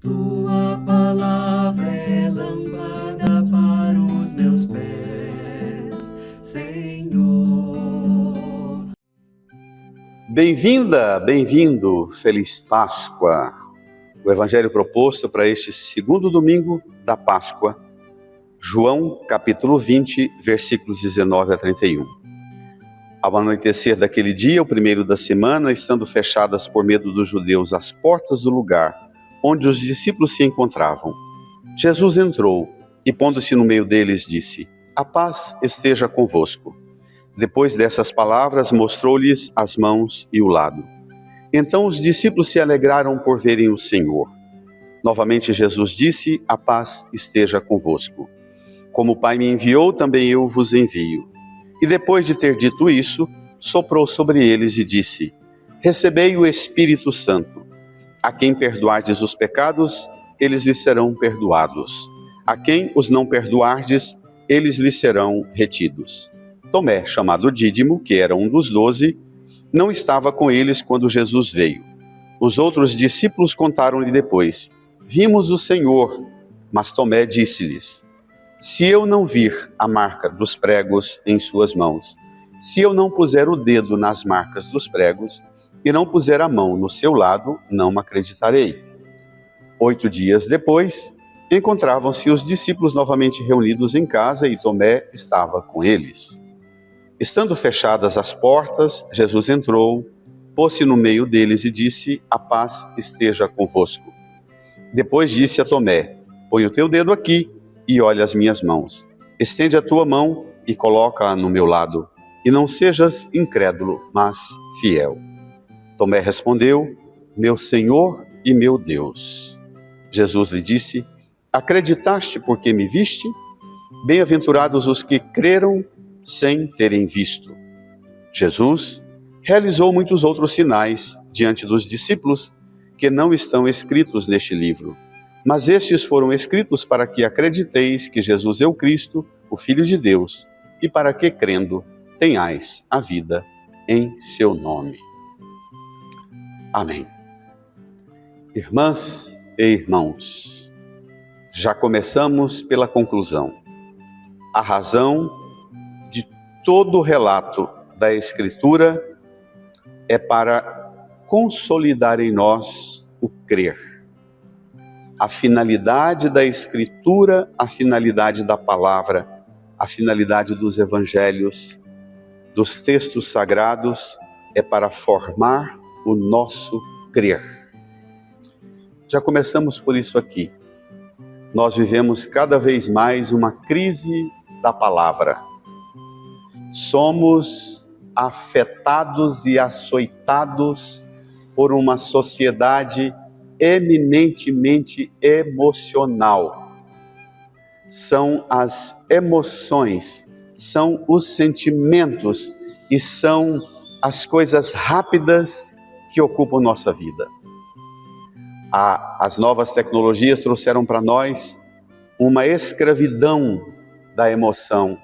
Tua palavra é lâmpada para os meus pés, Senhor. Bem-vinda, bem-vindo, Feliz Páscoa. O Evangelho proposto para este segundo domingo da Páscoa, João capítulo 20, versículos 19 a 31. Ao anoitecer daquele dia, o primeiro da semana, estando fechadas por medo dos judeus as portas do lugar onde os discípulos se encontravam, Jesus entrou e, pondo-se no meio deles, disse: "A paz esteja convosco." Depois dessas palavras, mostrou-lhes as mãos e o lado. Então os discípulos se alegraram por verem o Senhor. Novamente Jesus disse: "A paz esteja convosco. Como o Pai me enviou, também eu vos envio." E depois de ter dito isso, soprou sobre eles e disse: "Recebei o Espírito Santo. A quem perdoardes os pecados, eles lhes serão perdoados. A quem os não perdoardes, eles lhes serão retidos." Tomé, chamado Dídimo, que era um dos 12, não estava com eles quando Jesus veio. Os outros discípulos contaram-lhe depois: "Vimos o Senhor." Mas Tomé disse-lhes: "Se eu não vir a marca dos pregos em suas mãos, se eu não puser o dedo nas marcas dos pregos, e não puser a mão no seu lado, não me acreditarei." 8 dias depois, encontravam-se os discípulos novamente reunidos em casa e Tomé estava com eles. Estando fechadas as portas, Jesus entrou, pôs-se no meio deles e disse: "A paz esteja convosco." Depois disse a Tomé: "Põe o teu dedo aqui e olha as minhas mãos. Estende a tua mão e coloca-a no meu lado. E não sejas incrédulo, mas fiel." Tomé respondeu: "Meu Senhor e meu Deus." Jesus lhe disse: "Acreditaste porque me viste? Bem-aventurados os que creram sem terem visto." Jesus realizou muitos outros sinais diante dos discípulos que não estão escritos neste livro, mas estes foram escritos para que acrediteis que Jesus é o Cristo, o Filho de Deus, e para que, crendo, tenhais a vida em seu nome. Amém. Irmãs e irmãos, já começamos pela conclusão. A razão de todo o relato da Escritura é para consolidar em nós o crer. A finalidade da Escritura, a finalidade da palavra, a finalidade dos evangelhos, dos textos sagrados, é para formar o nosso crer. Já começamos por isso aqui. Nós vivemos cada vez mais uma crise da palavra. Somos afetados e açoitados por uma sociedade eminentemente emocional. São as emoções, são os sentimentos e são as coisas rápidas que ocupam nossa vida. As novas tecnologias trouxeram para nós uma escravidão da emoção,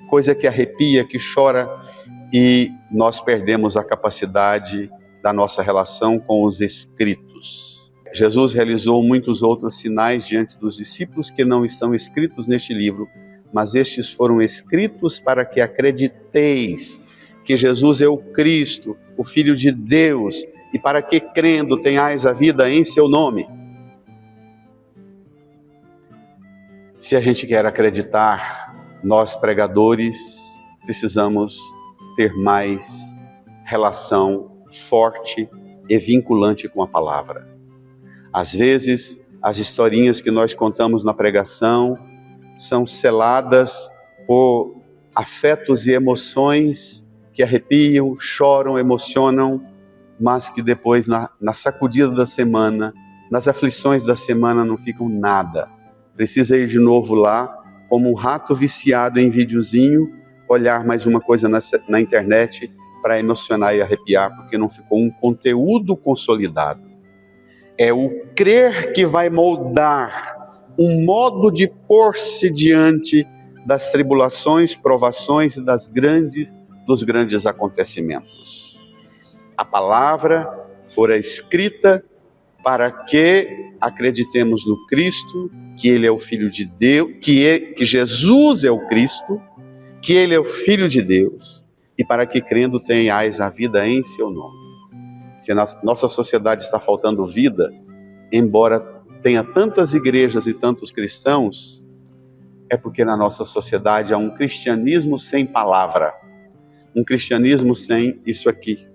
coisa que arrepia, que chora, e nós perdemos a capacidade da nossa relação com os escritos. Jesus realizou muitos outros sinais diante dos discípulos que não estão escritos neste livro, mas estes foram escritos para que acrediteis que Jesus é o Cristo, o Filho de Deus, e para que, crendo, tenhais a vida em seu nome. Se a gente quer acreditar, nós pregadores precisamos ter mais relação forte e vinculante com a palavra. Às vezes, as historinhas que nós contamos na pregação são seladas por afetos e emoções que arrepiam, choram, emocionam, mas que depois, na sacudida da semana, nas aflições da semana, não ficam nada. Precisa ir de novo lá, como um rato viciado em videozinho, olhar mais uma coisa na internet para emocionar e arrepiar, porque não ficou um conteúdo consolidado. É o crer que vai moldar um modo de pôr-se diante das tribulações, provações e dos grandes acontecimentos. A palavra fora escrita para que acreditemos no Cristo, que Ele é o Filho de Deus, que Jesus é o Cristo, que Ele é o Filho de Deus, e para que crendo tenhais a vida em seu nome. Se a nossa sociedade está faltando vida, embora tenha tantas igrejas e tantos cristãos, é porque na nossa sociedade há um cristianismo sem palavra, um cristianismo sem isso aqui.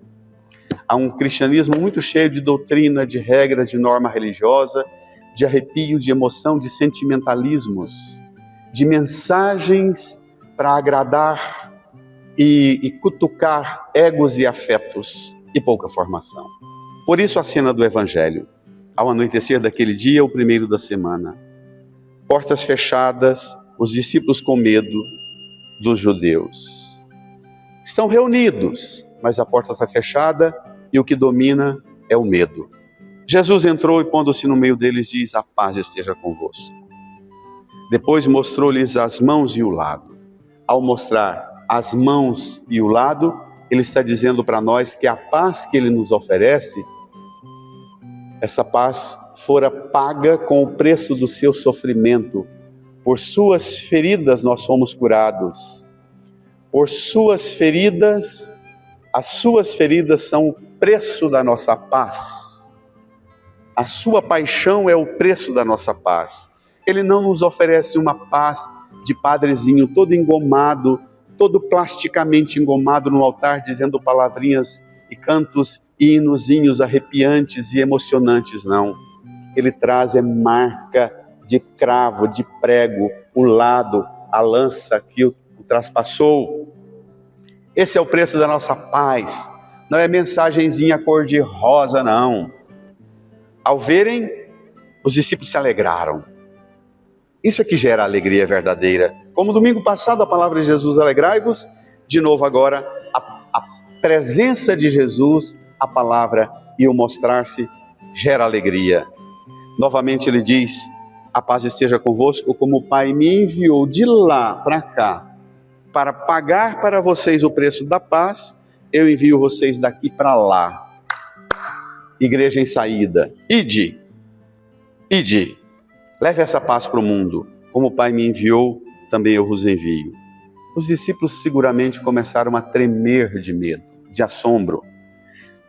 Há um cristianismo muito cheio de doutrina, de regras, de norma religiosa, de arrepio, de emoção, de sentimentalismos, de mensagens para agradar e cutucar egos e afetos e pouca formação. Por isso a cena do Evangelho. Ao anoitecer daquele dia, o primeiro da semana, portas fechadas, os discípulos com medo dos judeus. Estão reunidos, mas a porta está fechada e o que domina é o medo. Jesus entrou e, pondo-se no meio deles, diz: a paz esteja convosco. Depois mostrou-lhes as mãos e o lado. Ao mostrar as mãos e o lado, Ele está dizendo para nós que a paz que Ele nos oferece, essa paz fora paga com o preço do seu sofrimento. Por suas feridas nós fomos curados. Por suas feridas, as suas feridas são o preço da nossa paz. A sua paixão é o preço da nossa paz. Ele não nos oferece uma paz de padrezinho todo engomado, todo plasticamente engomado no altar, dizendo palavrinhas e cantos e hinozinhos arrepiantes e emocionantes, não. Ele traz marca de cravo, de prego, o lado, a lança que o traspassou. Esse é o preço da nossa paz. Não é mensagenzinha cor-de-rosa, não. Ao verem, os discípulos se alegraram. Isso é que gera alegria verdadeira. Como domingo passado, a palavra de Jesus, alegrai-vos. De novo agora, a presença de Jesus, a palavra e o mostrar-se gera alegria. Novamente ele diz: a paz esteja convosco, como o Pai me enviou de lá para cá, para pagar para vocês o preço da paz, eu envio vocês daqui para lá. Igreja em saída, ide, leve essa paz para o mundo, como o Pai me enviou, também eu vos envio. Os discípulos seguramente começaram a tremer de medo, de assombro.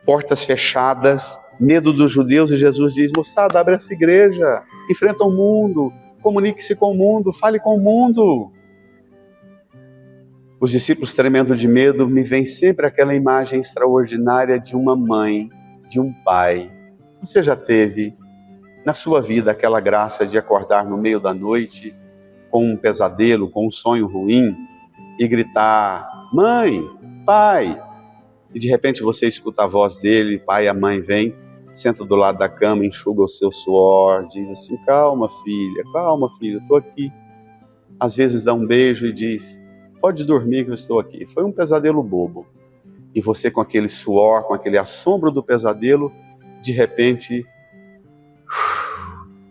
Portas fechadas, medo dos judeus, e Jesus diz: moçada, abre essa igreja, enfrenta o mundo, comunique-se com o mundo, fale com o mundo. Os discípulos tremendo de medo, me vem sempre aquela imagem extraordinária de uma mãe, de um pai. Você já teve na sua vida aquela graça de acordar no meio da noite com um pesadelo, com um sonho ruim e gritar: mãe, pai, e de repente você escuta a voz dele, pai, a mãe vem, senta do lado da cama, enxuga o seu suor, diz assim: calma filha, estou aqui. Às vezes dá um beijo e diz: pode dormir que eu estou aqui. Foi um pesadelo bobo. E você, com aquele suor, com aquele assombro do pesadelo, de repente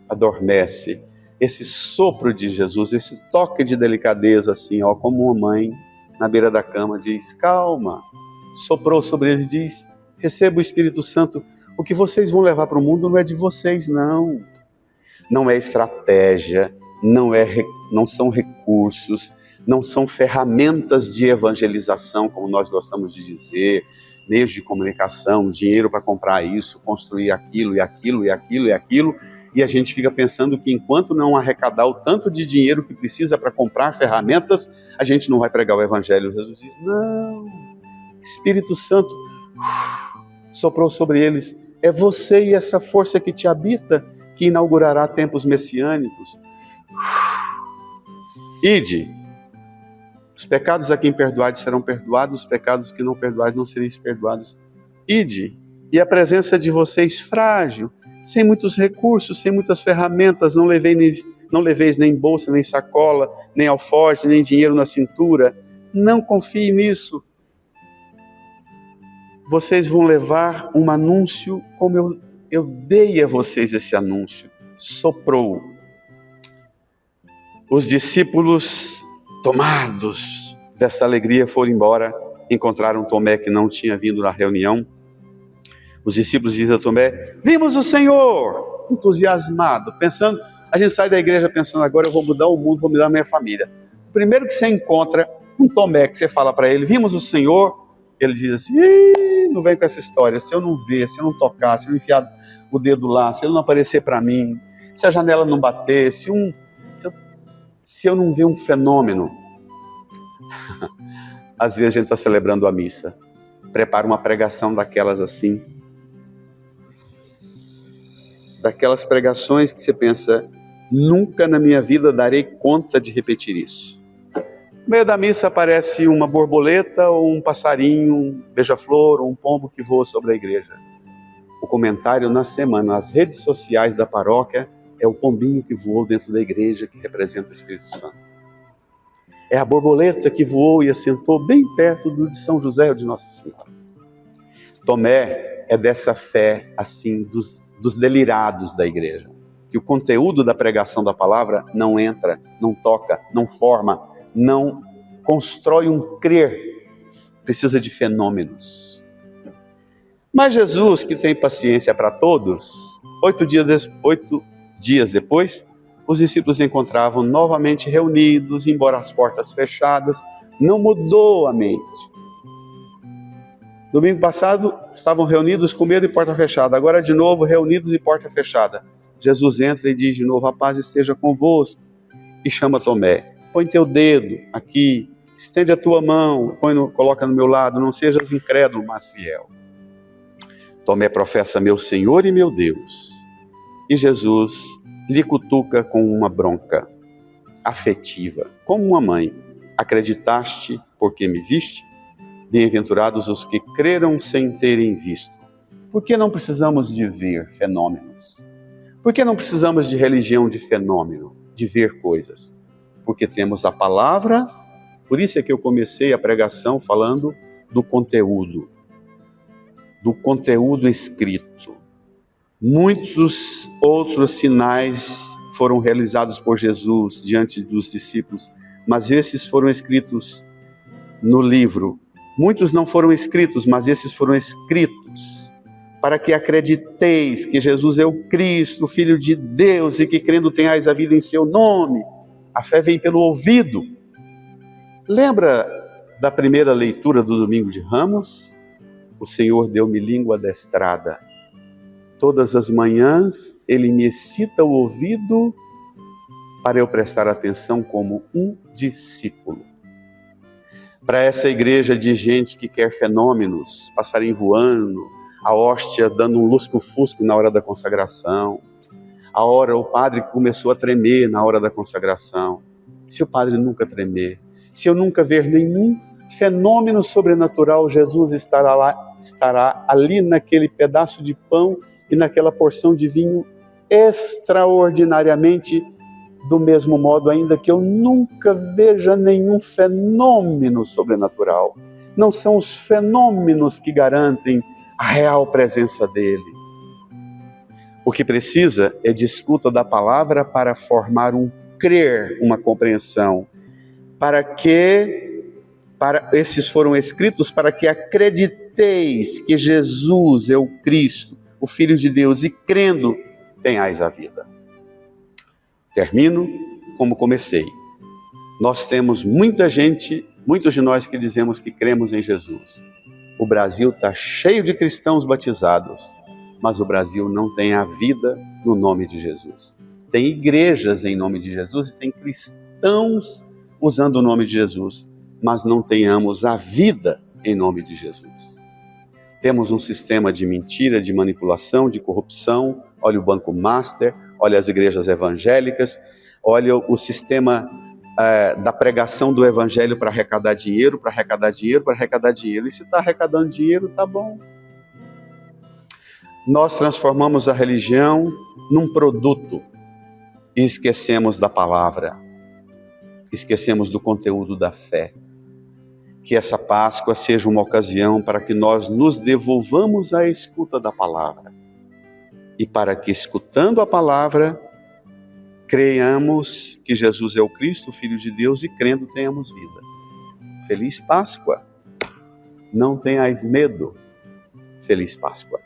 adormece. Esse sopro de Jesus, esse toque de delicadeza, assim, ó, como uma mãe na beira da cama, diz: calma. Soprou sobre ele e diz: receba o Espírito Santo. O que vocês vão levar para o mundo não é de vocês, não. Não é estratégia, não são recursos, não são ferramentas de evangelização, como nós gostamos de dizer, meios de comunicação, dinheiro para comprar isso, construir aquilo, e a gente fica pensando que enquanto não arrecadar o tanto de dinheiro que precisa para comprar ferramentas, a gente não vai pregar o Evangelho. Jesus diz: não, Espírito Santo soprou sobre eles, é você e essa força que te habita que inaugurará tempos messiânicos. Ide. Os pecados a quem perdoados serão perdoados, os pecados que não perdoados não serão perdoados. Ide. E a presença de vocês frágil, sem muitos recursos, sem muitas ferramentas, não leveis nem bolsa, nem sacola, nem alforje, nem dinheiro na cintura. Não confie nisso. Vocês vão levar um anúncio como eu dei a vocês esse anúncio. Soprou. Os discípulos, tomados dessa alegria, foram embora, encontraram Tomé, que não tinha vindo na reunião. Os discípulos dizem a Tomé: vimos o Senhor! entusiasmado, pensando, a gente sai da igreja pensando, agora eu vou mudar o mundo, vou mudar a minha família. Primeiro que você encontra um Tomé, que você fala para ele, vimos o Senhor, ele diz assim, não vem com essa história, se eu não ver, se eu não tocar, se eu não enfiar o dedo lá, se ele não aparecer para mim, se a janela não bater, se eu não ver um fenômeno. Às vezes a gente está celebrando a missa, prepara uma pregação daquelas assim, daquelas pregações que você pensa, nunca na minha vida darei conta de repetir isso. No meio da missa aparece uma borboleta ou um passarinho, um beija-flor ou um pombo que voa sobre a igreja. O comentário na semana, nas redes sociais da paróquia, é o pombinho que voou dentro da igreja, que representa o Espírito Santo. É a borboleta que voou e assentou bem perto de São José ou de Nossa Senhora. Tomé é dessa fé, assim, dos delirados da igreja. Que o conteúdo da pregação da palavra não entra, não toca, não forma, não constrói um crer. Precisa de fenômenos. Mas Jesus, que tem paciência para todos, 8 dias depois, os discípulos se encontravam novamente reunidos, embora as portas fechadas, não mudou a mente. Domingo passado, estavam reunidos com medo e porta fechada, agora de novo reunidos e porta fechada. Jesus entra e diz de novo, a paz esteja convosco, e chama Tomé, põe teu dedo aqui, estende a tua mão, coloca no meu lado, não sejas incrédulo, mas fiel. Tomé professa meu Senhor e meu Deus, e Jesus lhe cutuca com uma bronca afetiva, como uma mãe. Acreditaste porque me viste? Bem-aventurados os que creram sem terem visto. Por que não precisamos de ver fenômenos? Por que não precisamos de religião de fenômeno, de ver coisas? Porque temos a palavra, por isso é que eu comecei a pregação falando do conteúdo escrito. Muitos outros sinais foram realizados por Jesus diante dos discípulos, mas esses foram escritos no livro. Muitos não foram escritos, mas esses foram escritos para que acrediteis que Jesus é o Cristo, o Filho de Deus, e que crendo tenhais a vida em seu nome. A fé vem pelo ouvido. Lembra da primeira leitura do Domingo de Ramos? O Senhor deu-me língua adestrada. Todas as manhãs Ele me excita o ouvido para eu prestar atenção como um discípulo. Para essa igreja de gente que quer fenômenos, passarinho voando, a hóstia dando um lusco-fusco na hora da consagração, o padre começou a tremer na hora da consagração. Se o padre nunca tremer, se eu nunca ver nenhum fenômeno sobrenatural, Jesus estará ali naquele pedaço de pão e naquela porção de vinho extraordinariamente do mesmo modo, ainda que eu nunca veja nenhum fenômeno sobrenatural. Não são os fenômenos que garantem a real presença dele. O que precisa é de escuta da palavra para formar um crer, uma compreensão. Esses foram escritos para que acrediteis que Jesus é o Cristo, o Filho de Deus, e crendo, tenhais a vida. Termino como comecei. Nós temos muita gente, muitos de nós que dizemos que cremos em Jesus. O Brasil está cheio de cristãos batizados, mas o Brasil não tem a vida no nome de Jesus. Tem igrejas em nome de Jesus e tem cristãos usando o nome de Jesus, mas não tenhamos a vida em nome de Jesus. Temos um sistema de mentira, de manipulação, de corrupção. Olha o Banco Master, olha as igrejas evangélicas, olha o sistema da pregação do evangelho para arrecadar dinheiro, para arrecadar dinheiro, para arrecadar dinheiro. E se está arrecadando dinheiro, tá bom. Nós transformamos a religião num produto e esquecemos da palavra, esquecemos do conteúdo da fé. Que essa Páscoa seja uma ocasião para que nós nos devolvamos à escuta da palavra. E para que, escutando a palavra, creiamos que Jesus é o Cristo, o Filho de Deus, e crendo tenhamos vida. Feliz Páscoa! Não tenhais medo. Feliz Páscoa!